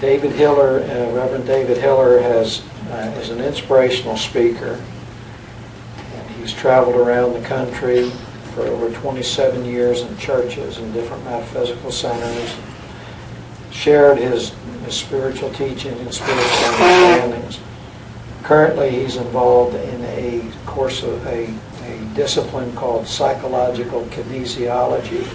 David Hiller, Reverend David Hiller, is an inspirational speaker. And he's traveled around the country for over 27 years in churches and different metaphysical centers, shared his spiritual teaching and spiritual understandings. Currently, he's involved in a course of a discipline called psychological kinesiology.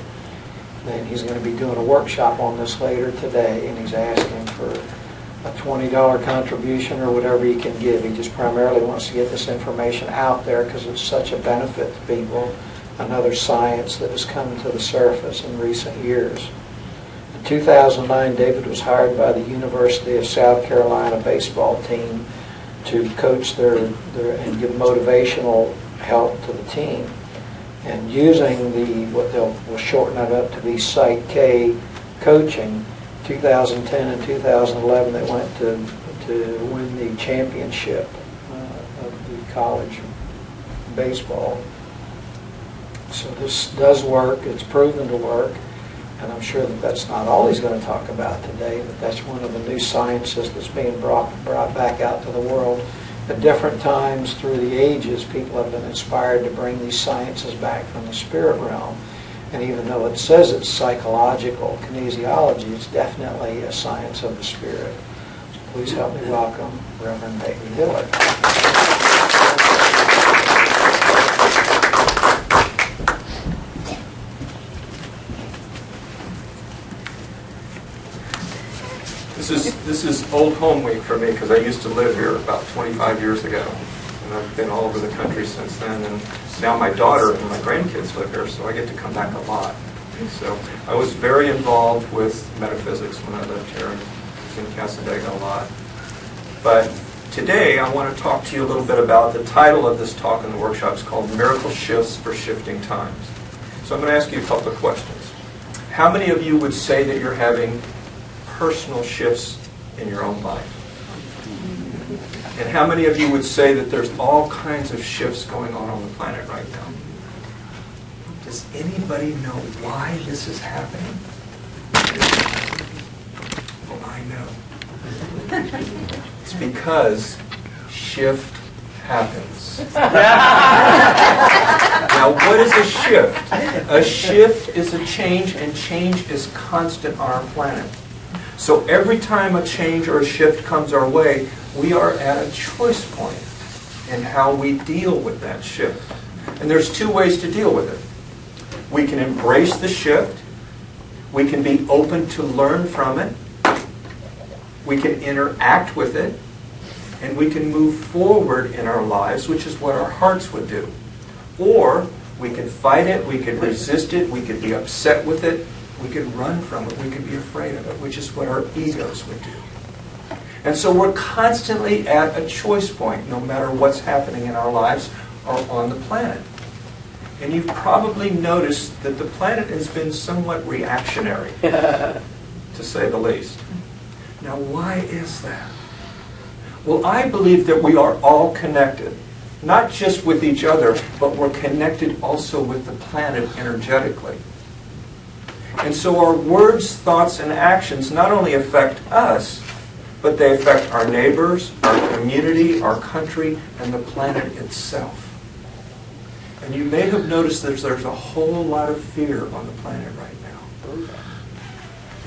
And he's going to be doing a workshop on this later today, and he's asking for a $20 contribution or whatever he can give. He just primarily wants to get this information out there because it's such a benefit to people, another science that has come to the surface in recent years. In 2009, David was hired by the University of South Carolina baseball team to coach their and give motivational help to the team. And using what we'll shorten it up to be Psych K coaching, 2010 and 2011 they went to win the championship of the college baseball. So this does work. It's proven to work. And I'm sure that that's not all he's going to talk about today, but that's one of the new sciences that's being brought back out to the world. At different times through the ages, people have been inspired to bring these sciences back from the spirit realm. And even though it says it's psychological kinesiology, it's definitely a science of the spirit. So please help me welcome Reverend David Hiller. This is old home week for me because I used to live here about 25 years ago, and I've been all over the country since then. And now my daughter and my grandkids live here, so I get to come back a lot. And so I was very involved with metaphysics when I lived here and was in Casadega a lot. But today I want to talk to you a little bit about the title of this talk in the workshop is called Miracle Shifts for Shifting Times. So I'm going to ask you a couple of questions. How many of you would say that you're having personal shifts in your own life? And how many of you would say that there's all kinds of shifts going on the planet right now? Does anybody know why this is happening? Well, I know. It's because shift happens. Now, what is a shift? A shift is a change, and change is constant on our planet. So every time a change or a shift comes our way, we are at a choice point in how we deal with that shift. And there's two ways to deal with it. We can embrace the shift. We can be open to learn from it. We can interact with it. And we can move forward in our lives, which is what our hearts would do. Or we can fight it, we can resist it, we could be upset with it, we could run from it, we could be afraid of it, which is what our egos would do. And so we're constantly at a choice point, no matter what's happening in our lives or on the planet. And you've probably noticed that the planet has been somewhat reactionary, to say the least. Now, why is that? Well, I believe that we are all connected, not just with each other, but we're connected also with the planet energetically. And so our words, thoughts, and actions not only affect us, but they affect our neighbors, our community, our country, and the planet itself. And you may have noticed that there's a whole lot of fear on the planet right now.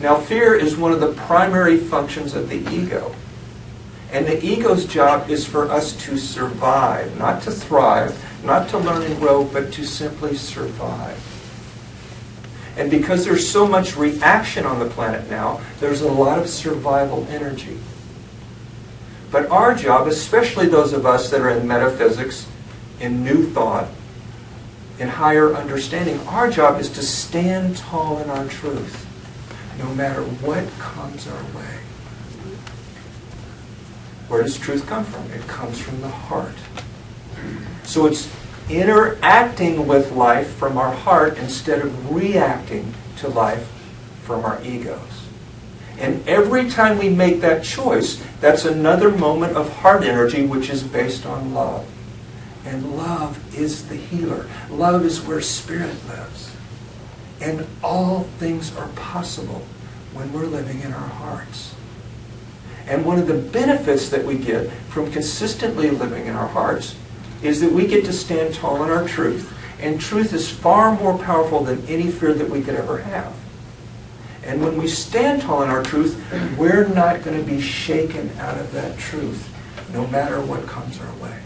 Now, fear is one of the primary functions of the ego. And the ego's job is for us to survive, not to thrive, not to learn and grow, but to simply survive. And because there's so much reaction on the planet now, there's a lot of survival energy. But our job, especially those of us that are in metaphysics, in new thought, in higher understanding, our job is to stand tall in our truth, no matter what comes our way. Where does truth come from? It comes from the heart. So it's interacting with life from our heart instead of reacting to life from our egos. And every time we make that choice, that's another moment of heart energy which is based on love. And love is the healer. Love is where spirit lives. And all things are possible when we're living in our hearts. And one of the benefits that we get from consistently living in our hearts is that we get to stand tall in our truth. And truth is far more powerful than any fear that we could ever have. And when we stand tall in our truth, we're not going to be shaken out of that truth, no matter what comes our way.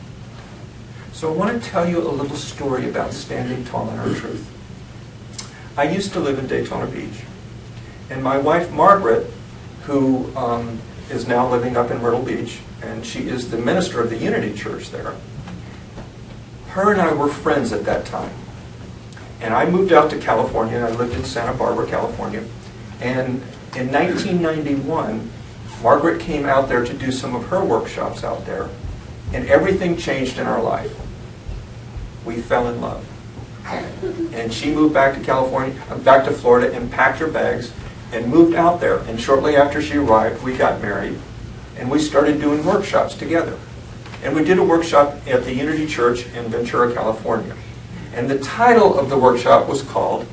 So I want to tell you a little story about standing tall in our truth. I used to live in Daytona Beach. And my wife, Margaret, who is now living up in Myrtle Beach, and she is the minister of the Unity Church there, her and I were friends at that time. And I moved out to California, and I lived in Santa Barbara, California. And in 1991, Margaret came out there to do some of her workshops out there, and everything changed in our life. We fell in love. And she moved back to California, back to Florida, and packed her bags and moved out there. And shortly after she arrived, we got married, and we started doing workshops together. And we did a workshop at the Unity Church in Ventura, California. And the title of the workshop was called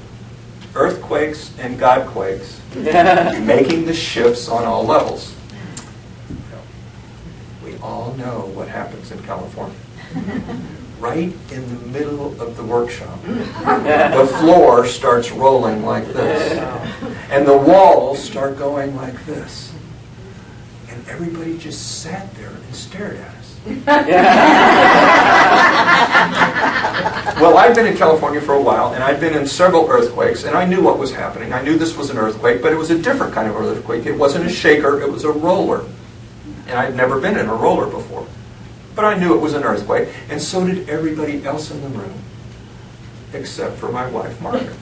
Earthquakes and Godquakes, Making the Shifts on All Levels. We all know what happens in California. Right in the middle of the workshop, the floor starts rolling like this, and the walls start going like this. And everybody just sat there and stared at us. Well, I've been in California for a while, and I'd been in several earthquakes, and I knew what was happening. I knew this was an earthquake, but it was a different kind of earthquake. It wasn't a shaker, it was a roller. And I'd never been in a roller before. But I knew it was an earthquake, and so did everybody else in the room, except for my wife, Margaret.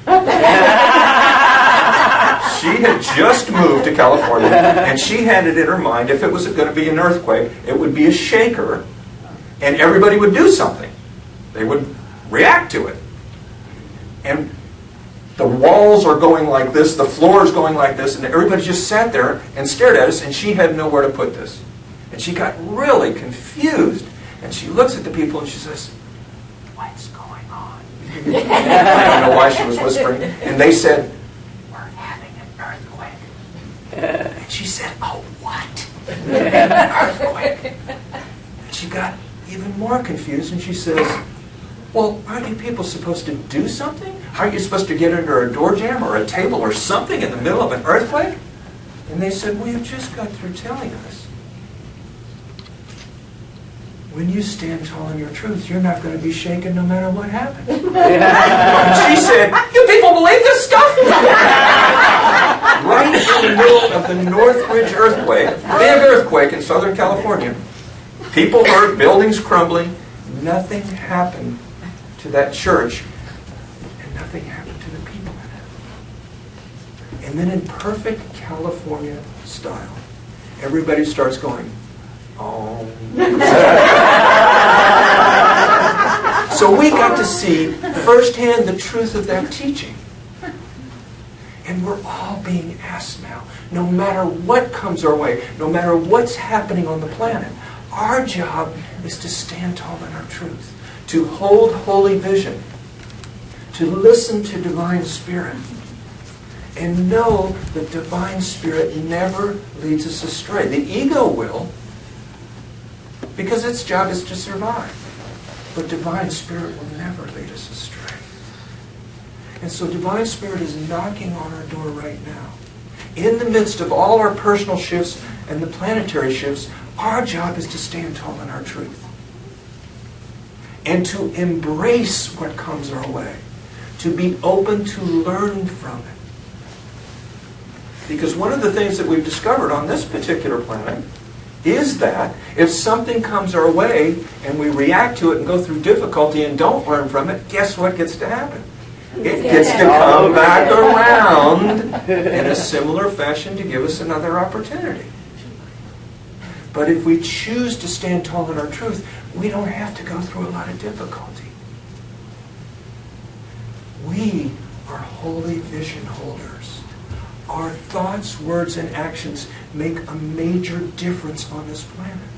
She had just moved to California, and she had it in her mind, if it was going to be an earthquake, it would be a shaker, and everybody would do something. They would react to it. And the walls are going like this, the floor is going like this, and everybody just sat there and stared at us, and she had nowhere to put this. And she got really confused, and she looks at the people and she says, "What's going on?" I don't know why she was whispering. And they said, "We're having an earthquake." And she said, "Oh, what? An earthquake?" And she got even more confused, and she says, "Well, aren't you people supposed to do something? Aren't you supposed to get under a door jamb or a table or something in the middle of an earthquake?" And they said, "Well, you just got through telling us. When you stand tall in your truth, you're not going to be shaken no matter what happens." And she said, "You people believe this stuff?" Right in the middle of the Northridge earthquake, big earthquake in Southern California, people heard buildings crumbling. Nothing happened to that church, and nothing happened to the people in it. And then in perfect California style, everybody starts going, "Oh." So we got to see firsthand the truth of that teaching. And we're all being asked now, no matter what comes our way, no matter what's happening on the planet, our job is to stand tall in our truth, to hold holy vision, to listen to divine spirit, and know that divine spirit never leads us astray. The ego will, because its job is to survive. But divine spirit will never lead us astray. And so divine spirit is knocking on our door right now. In the midst of all our personal shifts and the planetary shifts, our job is to stand tall in our truth. And to embrace what comes our way. To be open to learn from it. Because one of the things that we've discovered on this particular planet is that if something comes our way and we react to it and go through difficulty and don't learn from it, guess what gets to happen? It gets to come back around in a similar fashion to give us another opportunity. But if we choose to stand tall in our truth, we don't have to go through a lot of difficulty. We are holy vision holders. Our thoughts, words, and actions make a major difference on this planet.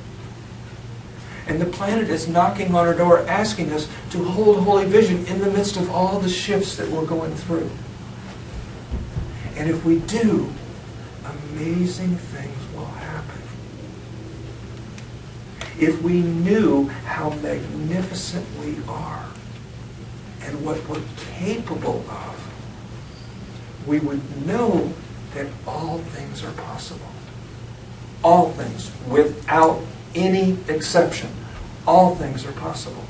And the planet is knocking on our door, asking us to hold holy vision in the midst of all the shifts that we're going through. And if we do, amazing things will happen. if we knew how magnificent we are and what we're capable of, we would know that all things are possible. All things, without any exception. All things are possible.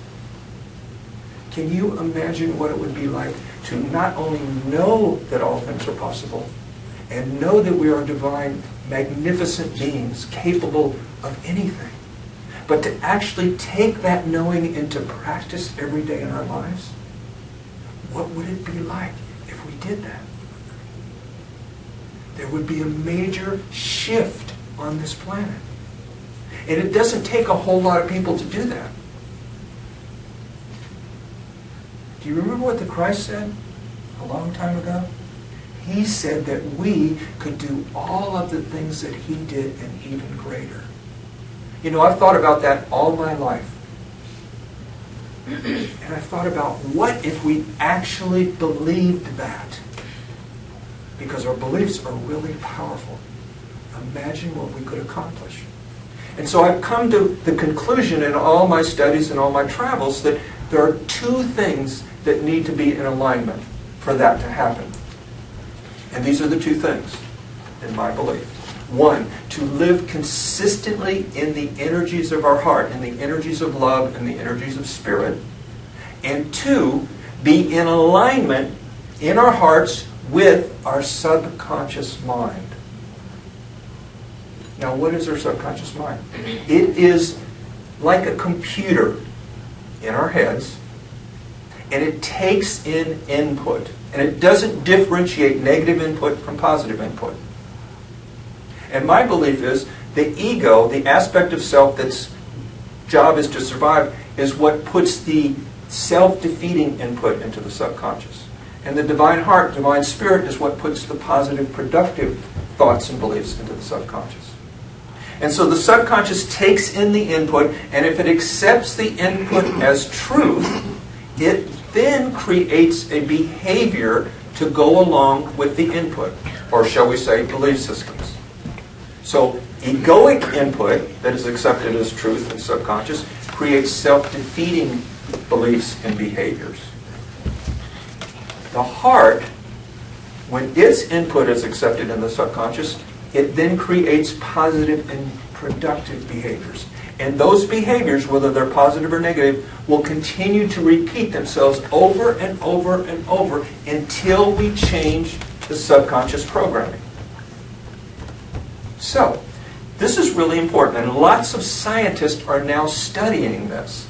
Can you imagine what it would be like to not only know that all things are possible, and know that we are divine, magnificent beings capable of anything, but to actually take that knowing into practice every day in our lives? What would it be like if we did that? There would be a major shift on this planet. And it doesn't take a whole lot of people to do that. Do you remember what the Christ said a long time ago? He said that we could do all of the things that he did and even greater. You know, I've thought about that all my life. And I've thought about what if we actually believed that? Because our beliefs are really powerful. Imagine what we could accomplish. And so I've come to the conclusion in all my studies and all my travels that there are two things that need to be in alignment for that to happen. And these are the two things, in my belief. One, to live consistently in the energies of our heart, in the energies of love and the energies of spirit. And two, be in alignment in our hearts with our subconscious mind. Now, what is our subconscious mind? It is like a computer in our heads, and it takes in input. And it doesn't differentiate negative input from positive input. And my belief is the ego, the aspect of self that's job is to survive, is what puts the self-defeating input into the subconscious. And the divine heart, divine spirit, is what puts the positive, productive thoughts and beliefs into the subconscious. And so the subconscious takes in the input, and if it accepts the input as truth, it then creates a behavior to go along with the input, or shall we say, belief systems. So egoic input that is accepted as truth and subconscious creates self-defeating beliefs and behaviors. The heart, when its input is accepted in the subconscious, it then creates positive and productive behaviors. And those behaviors, whether they're positive or negative, will continue to repeat themselves over and over and over until we change the subconscious programming. So, this is really important, and lots of scientists are now studying this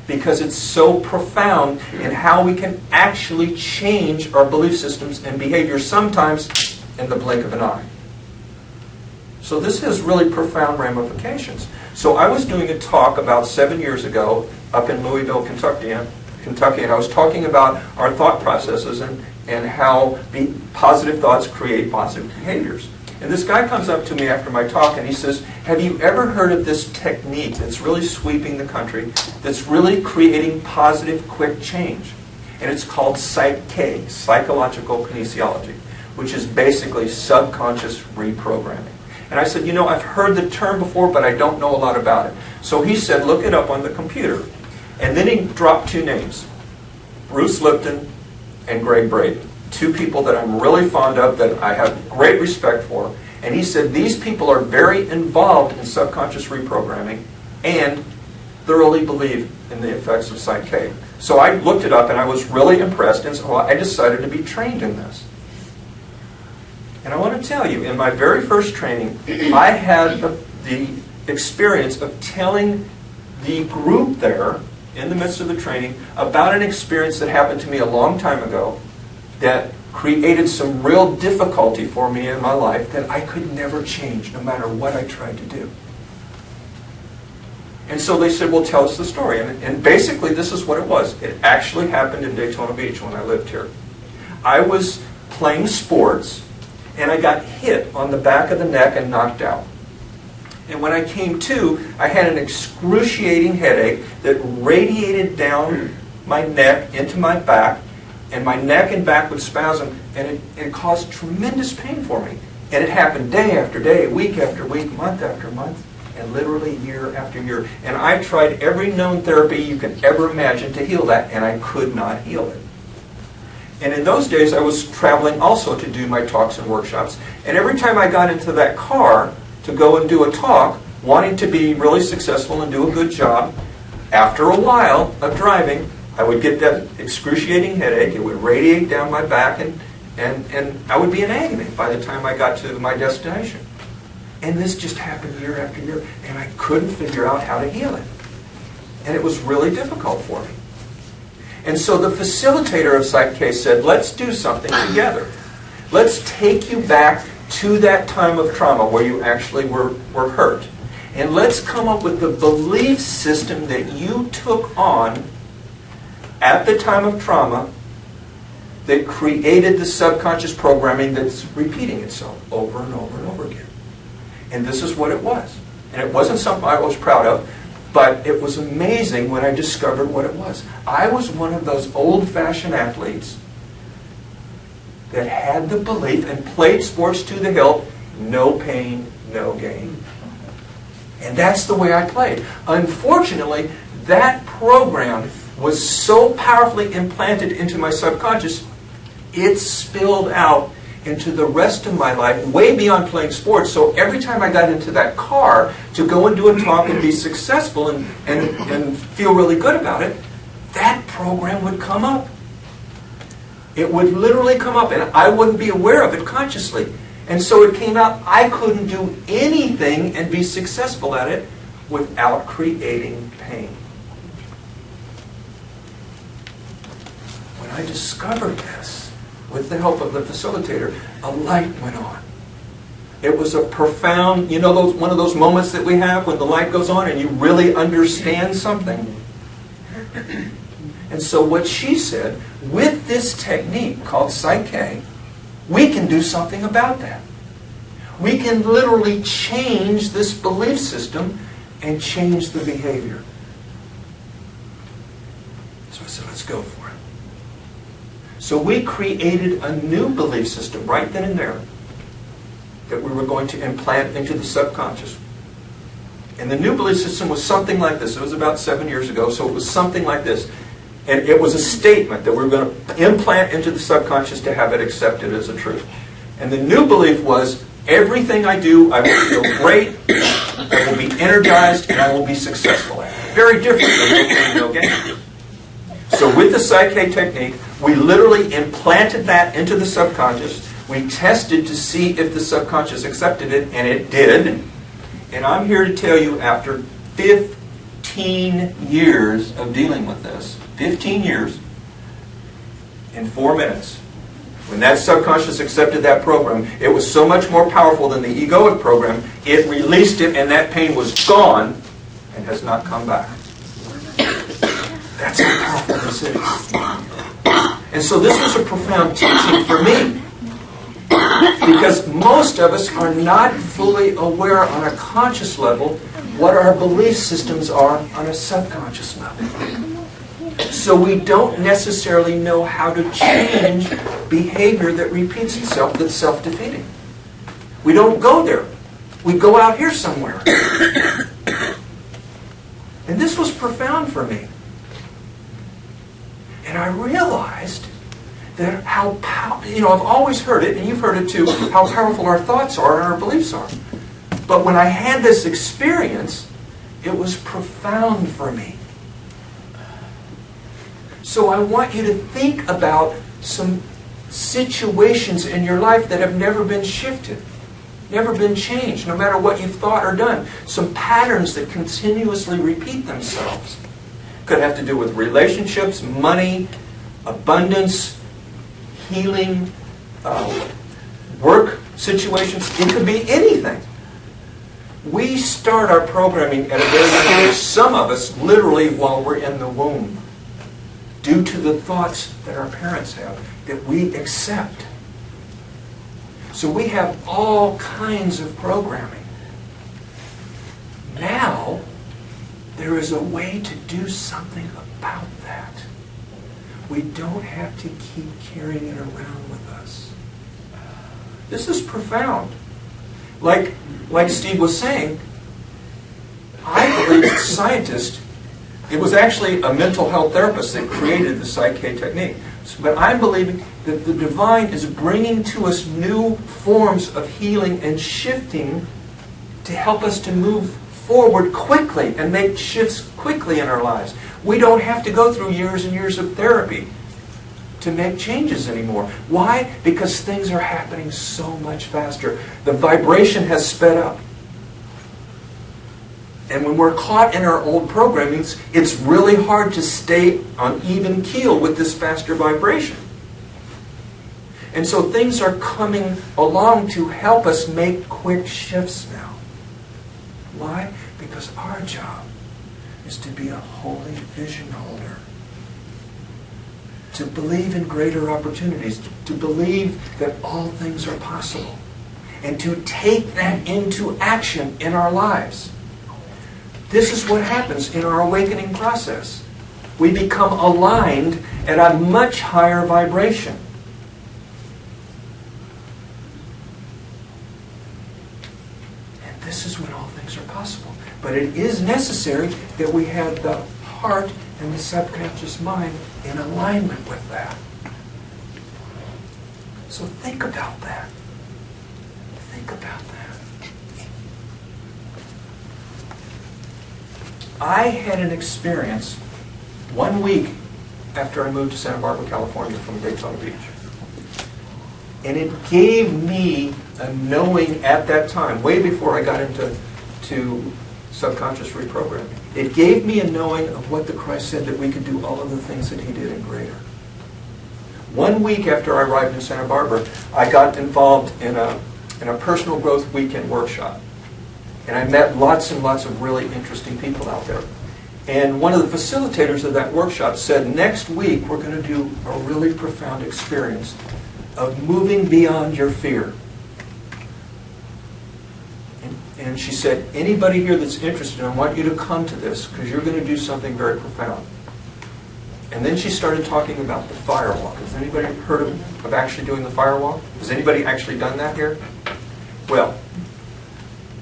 because it's so profound in how we can actually change our belief systems and behaviors, sometimes in the blink of an eye. So this has really profound ramifications. So I was doing a talk about 7 years ago up in Louisville, Kentucky, and I was talking about our thought processes and how positive thoughts create positive behaviors. And this guy comes up to me after my talk and he says, have you ever heard of this technique that's really sweeping the country, that's really creating positive, quick change? And it's called Psych-K, psychological kinesiology, which is basically subconscious reprogramming. And I said, I've heard the term before, but I don't know a lot about it. So he said, look it up on the computer. And then he dropped two names, Bruce Lipton and Greg Braden, two people that I'm really fond of, that I have great respect for. And he said, these people are very involved in subconscious reprogramming and thoroughly believe in the effects of Psych-K. So I looked it up and I was really impressed, and so I decided to be trained in this. And I want to tell you, in my very first training, I had the experience of telling the group there, in the midst of the training, about an experience that happened to me a long time ago that created some real difficulty for me in my life that I could never change, no matter what I tried to do. And so they said, well, tell us the story. And basically, this is what it was. It actually happened in Daytona Beach when I lived here. I was playing sports, and I got hit on the back of the neck and knocked out. And when I came to, I had an excruciating headache that radiated down my neck into my back, and my neck and back would spasm, and it caused tremendous pain for me. And it happened day after day, week after week, month after month. and literally year after year. And I tried every known therapy you can ever imagine to heal that, and I could not heal it. And in those days, I was traveling also to do my talks and workshops. And every time I got into that car to go and do a talk, wanting to be really successful and do a good job, after a while of driving, I would get that excruciating headache. It would radiate down my back, and I would be in agony by the time I got to my destination. And this just happened year after year, and I couldn't figure out how to heal it. And it was really difficult for me. And so the facilitator of Psych-K said, let's do something together. Let's take you back to that time of trauma where you actually were hurt. And let's come up with the belief system that you took on at the time of trauma that created the subconscious programming that's repeating itself over and over and over again. And this is what it was. And it wasn't something I was proud of, but it was amazing when I discovered what it was. I was one of those old-fashioned athletes that had the belief and played sports to the hilt, no pain, no gain. And that's the way I played. Unfortunately, that program was so powerfully implanted into my subconscious, it spilled out into the rest of my life, way beyond playing sports. So every time I got into that car to go and do a talk and be successful and feel really good about it, that program would come up. It would literally come up, and I wouldn't be aware of it consciously. And so it came out, I couldn't do anything and be successful at it without creating pain. When I discovered this, with the help of the facilitator, a light went on. It was a profound, one of those moments that we have when the light goes on and you really understand something. And so what she said, with this technique called Psych-K, we can do something about that. We can literally change this belief system and change the behavior. So I said, let's go for it. So we created a new belief system right then and there that we were going to implant into the subconscious. And the new belief system was something like this. It was about 7 years ago, so it was something like this. And it was a statement that we were going to implant into the subconscious to have it accepted as a truth. And the new belief was, everything I do, I will feel great, I will be energized, and I will be successful at it. Very different than no gain. So with the Psych-K technique, we literally implanted that into the subconscious. We tested to see if the subconscious accepted it, and it did. And I'm here to tell you, after 15 years of dealing with this, 15 years, in 4 minutes, when that subconscious accepted that program, it was so much more powerful than the egoic program, it released it, and that pain was gone and has not come back. That's how powerful this is. And so this was a profound teaching for me, because most of us are not fully aware on a conscious level what our belief systems are on a subconscious level. So we don't necessarily know how to change behavior that repeats itself, that's self-defeating. We don't go there. We go out here somewhere. And this was profound for me. And I realized that I've always heard it, and you've heard it too, how powerful our thoughts are and our beliefs are. But when I had this experience, it was profound for me. So I want you to think about some situations in your life that have never been shifted, never been changed, no matter what you've thought or done. Some patterns that continuously repeat themselves. Could have to do with relationships, money, abundance, healing, work situations. It could be anything. We start our programming at a very young age, some of us literally while we're in the womb, due to the thoughts that our parents have, that we accept. So we have all kinds of programming. Now, there is a way to do something about that. We don't have to keep carrying it around with us. This is profound. Like Steve was saying, I believe that scientists, it was actually a mental health therapist that created the Psyche technique. But I'm believing that the divine is bringing to us new forms of healing and shifting to help us to move forward quickly and make shifts quickly in our lives. We don't have to go through years and years of therapy to make changes anymore. Why? Because things are happening so much faster. The vibration has sped up. And when we're caught in our old programmings, it's really hard to stay on even keel with this faster vibration. And so things are coming along to help us make quick shifts now. Why? Because our job is to be a holy vision holder. To believe in greater opportunities. To believe that all things are possible. And to take that into action in our lives. This is what happens in our awakening process. We become aligned at a much higher vibration. And this is when all things are possible. But it is necessary that we have the heart and the subconscious mind in alignment with that. So think about that. Think about that. I had an experience 1 week after I moved to Santa Barbara, California from Daytona Beach. And it gave me a knowing at that time, way before I got into subconscious reprogramming. It gave me a knowing of what the Christ said, that we could do all of the things that He did and greater. 1 week after I arrived in Santa Barbara, I got involved in a personal growth weekend workshop. And I met lots and lots of really interesting people out there. And one of the facilitators of that workshop said, next week we're going to do a really profound experience of moving beyond your fear. And she said, anybody here that's interested, I want you to come to this because you're going to do something very profound. And then she started talking about the firewalk. Has anybody heard of actually doing the firewalk? Has anybody actually done that here? Well,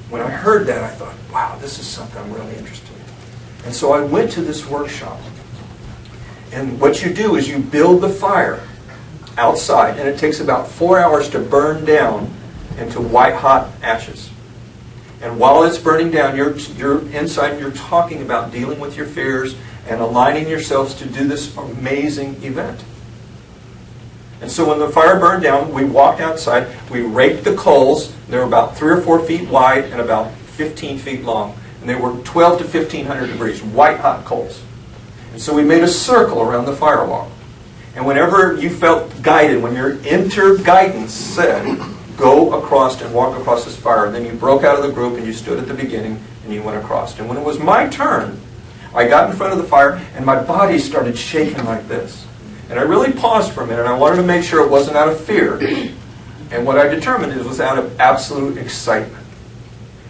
when I heard that, I thought, wow, this is something I'm really interested in. And so I went to this workshop. And what you do is you build the fire outside, and it takes about 4 hours to burn down into white-hot ashes. And while it's burning down, you're inside and you're talking about dealing with your fears and aligning yourselves to do this amazing event. And so when the fire burned down, we walked outside, we raked the coals. They were about 3 or 4 feet wide and about 15 feet long. And they were 12 to 1,500 degrees, white-hot coals. And so we made a circle around the firewall. And whenever you felt guided, when your inner guidance said, go across and walk across this fire, then you broke out of the group and you stood at the beginning and you went across. And when it was my turn, I got in front of the fire and my body started shaking like this. And I really paused for a minute, and I wanted to make sure it wasn't out of fear. And what I determined it was out of absolute excitement.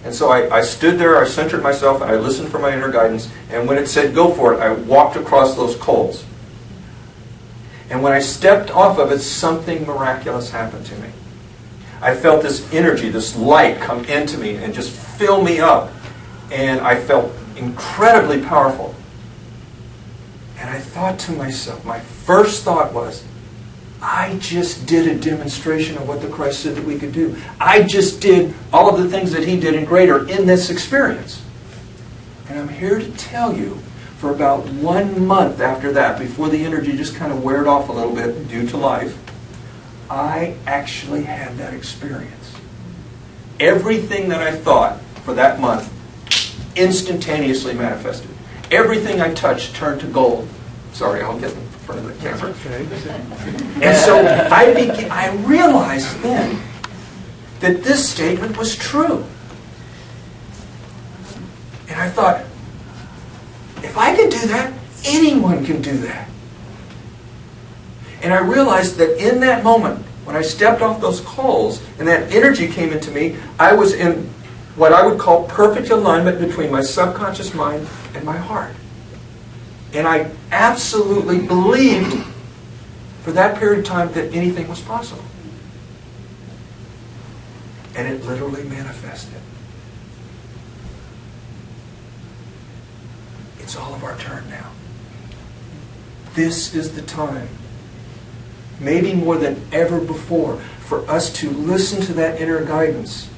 And so I stood there, I centered myself, and I listened for my inner guidance. And when it said go for it, I walked across those coals. And when I stepped off of it, something miraculous happened to me. I felt this energy, this light come into me and just fill me up. And I felt incredibly powerful. And I thought to myself, my first thought was, I just did a demonstration of what the Christ said that we could do. I just did all of the things that He did and greater in this experience. And I'm here to tell you, for about 1 month after that, before the energy just kind of weared off a little bit due to life, I actually had that experience. Everything that I thought for that month instantaneously manifested. Everything I touched turned to gold. Sorry, I'll get in front of the camera. And so I realized then that this statement was true. And I thought, if I can do that, anyone can do that. And I realized that in that moment, when I stepped off those coals and that energy came into me, I was in what I would call perfect alignment between my subconscious mind and my heart. And I absolutely believed for that period of time that anything was possible. And it literally manifested. It's all of our turn now. This is the time, maybe more than ever before, for us to listen to that inner guidance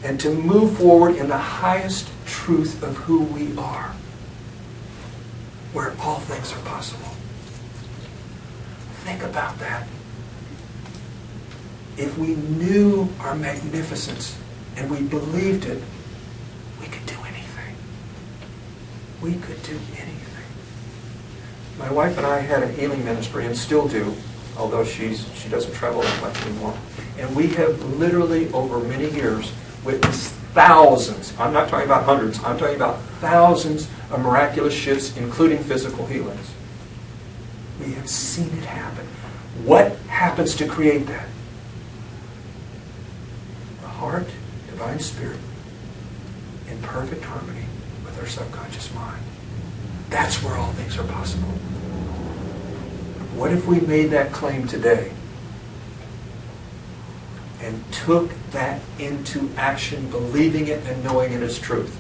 and to move forward in the highest truth of who we are, where all things are possible. Think about that. If we knew our magnificence and we believed it, we could do anything. We could do anything. My wife and I had a healing ministry and still do, although she doesn't travel that much anymore. And we have literally, over many years, witnessed thousands, I'm not talking about hundreds, I'm talking about thousands of miraculous shifts, including physical healings. We have seen it happen. What happens to create that? The heart, divine spirit, in perfect harmony with our subconscious mind. That's where all things are possible. What if we made that claim today and took that into action, believing it and knowing it as truth?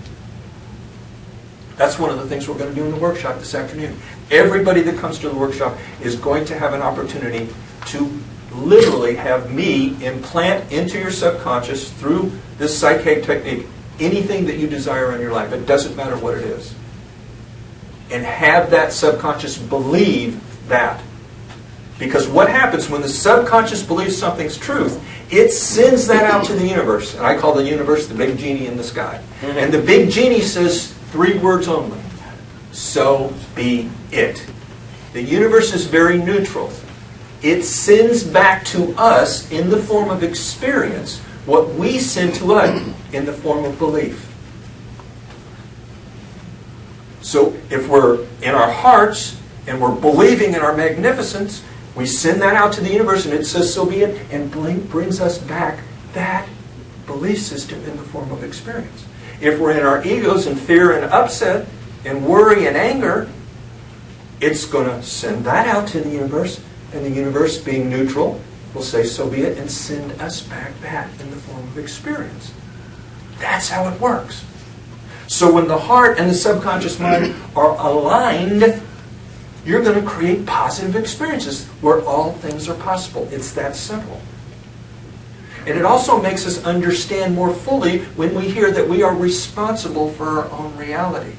That's one of the things we're going to do in the workshop this afternoon. Everybody that comes to the workshop is going to have an opportunity to literally have me implant into your subconscious through this psychic technique anything that you desire in your life. It doesn't matter what it is. And have that subconscious believe that. Because what happens when the subconscious believes something's truth, it sends that out to the universe. And I call the universe the big genie in the sky. Mm-hmm. And the big genie says 3 words only. So be it. The universe is very neutral. It sends back to us in the form of experience what we send to it in the form of belief. So if we're in our hearts and we're believing in our magnificence, we send that out to the universe and it says so be it, and brings us back that belief system in the form of experience. If we're in our egos and fear and upset and worry and anger, it's going to send that out to the universe, and the universe, being neutral, will say so be it and send us back that in the form of experience. That's how it works. So when the heart and the subconscious mind are aligned, you're going to create positive experiences where all things are possible. It's that simple. And it also makes us understand more fully when we hear that we are responsible for our own reality.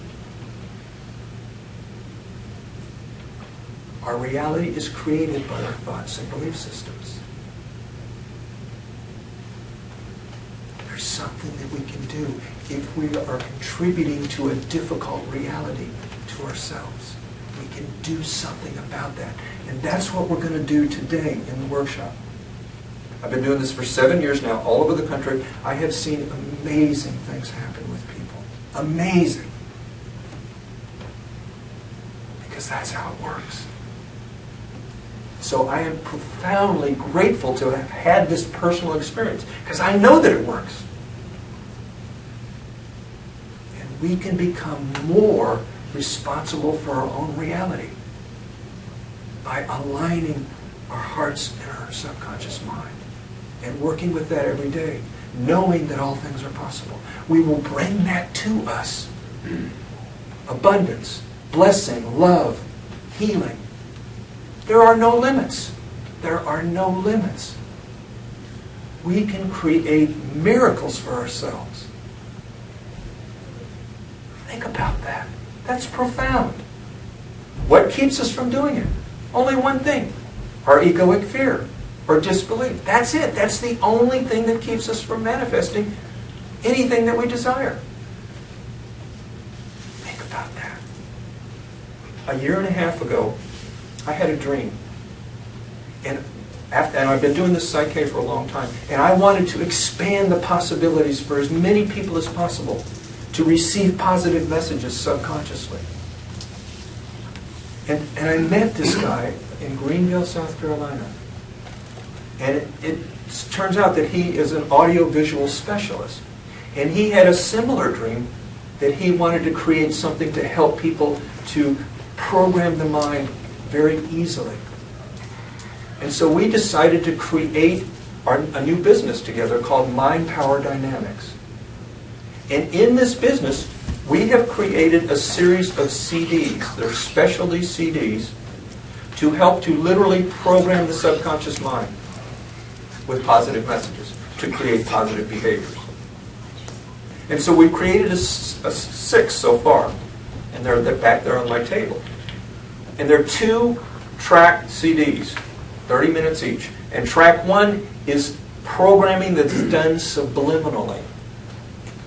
Our reality is created by our thoughts and belief systems. There's something that we can do if we are contributing to a difficult reality to ourselves. We can do something about that. And that's what we're going to do today in the workshop. I've been doing this for 7 years now, all over the country. I have seen amazing things happen with people. Amazing. Because that's how it works. So I am profoundly grateful to have had this personal experience, because I know that it works. And we can become more responsible for our own reality by aligning our hearts and our subconscious mind and working with that every day, knowing that all things are possible. We will bring that to us. Abundance, blessing, love, healing. There are no limits. There are no limits. We can create miracles for ourselves. Think about that. That's profound. What keeps us from doing it? Only one thing. Our egoic fear or disbelief. That's it. That's the only thing that keeps us from manifesting anything that we desire. Think about that. 1.5 years ago, I had a dream. And I've been doing this psyche for a long time. And I wanted to expand the possibilities for as many people as possible to receive positive messages subconsciously. And I met this guy in Greenville, South Carolina. And it turns out that he is an audiovisual specialist. And he had a similar dream that he wanted to create something to help people to program the mind very easily. And so we decided to create a new business together called Mind Power Dynamics. And in this business, we have created a series of CDs. They're specialty CDs to help to literally program the subconscious mind with positive messages to create positive behaviors. And so we've created a 6 so far, and they're back there on my table. And they're 2-track CDs, 30 minutes each. And track 1 is programming that's done subliminally,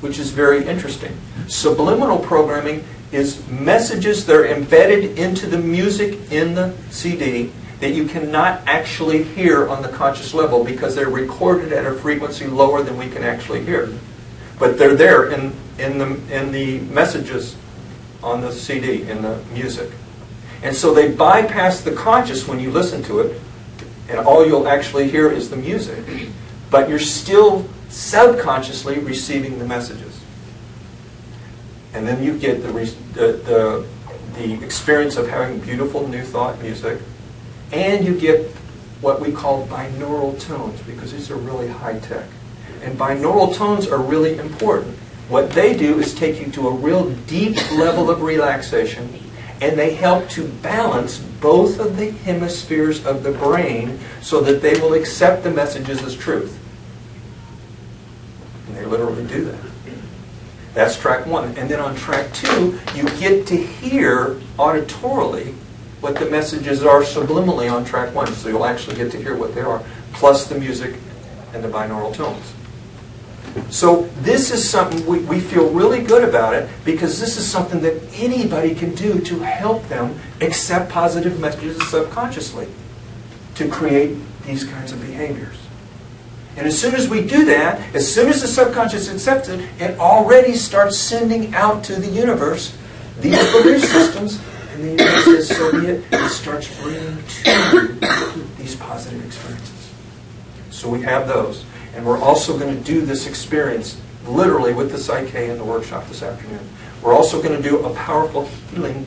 which is very interesting. Subliminal programming is messages that are embedded into the music in the CD that you cannot actually hear on the conscious level because they're recorded at a frequency lower than we can actually hear. But they're there in the messages on the CD, in the music. And so they bypass the conscious when you listen to it, and all you'll actually hear is the music. But you're still subconsciously receiving the messages. And then you get the experience of having beautiful new thought music, and you get what we call binaural tones, because these are really high tech. And binaural tones are really important. What they do is take you to a real deep level of relaxation, and they help to balance both of the hemispheres of the brain so that they will accept the messages as truth. And they literally do that. That's track 1. And then on track 2, you get to hear auditorily what the messages are subliminally on track 1. So you'll actually get to hear what they are, plus the music and the binaural tones. So this is something we feel really good about it, because this is something that anybody can do to help them accept positive messages subconsciously to create these kinds of behaviors. And as soon as we do that, as soon as the subconscious accepts it, it already starts sending out to the universe these belief systems, and the universe says, so be it. It starts bringing to you these positive experiences. So we have those. And we're also going to do this experience literally with the Psyche in the workshop this afternoon. We're also going to do a powerful healing,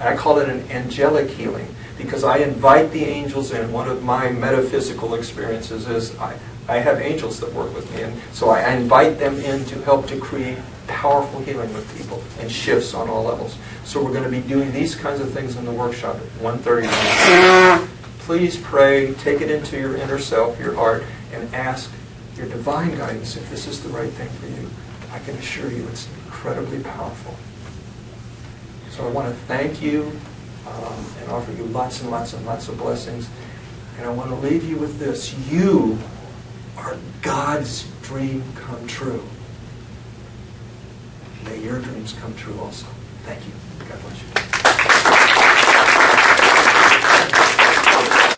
and I call it an angelic healing, because I invite the angels in. One of my metaphysical experiences is I have angels that work with me, and so I invite them in to help to create powerful healing with people and shifts on all levels. So we're going to be doing these kinds of things in the workshop at 1:30. Please pray, take it into your inner self, your heart, and ask your divine guidance if this is the right thing for you. I can assure you it's incredibly powerful. So I want to thank you and offer you lots and lots and lots of blessings. And I want to leave you with this. You are God's dream come true. May your dreams come true also. Thank you.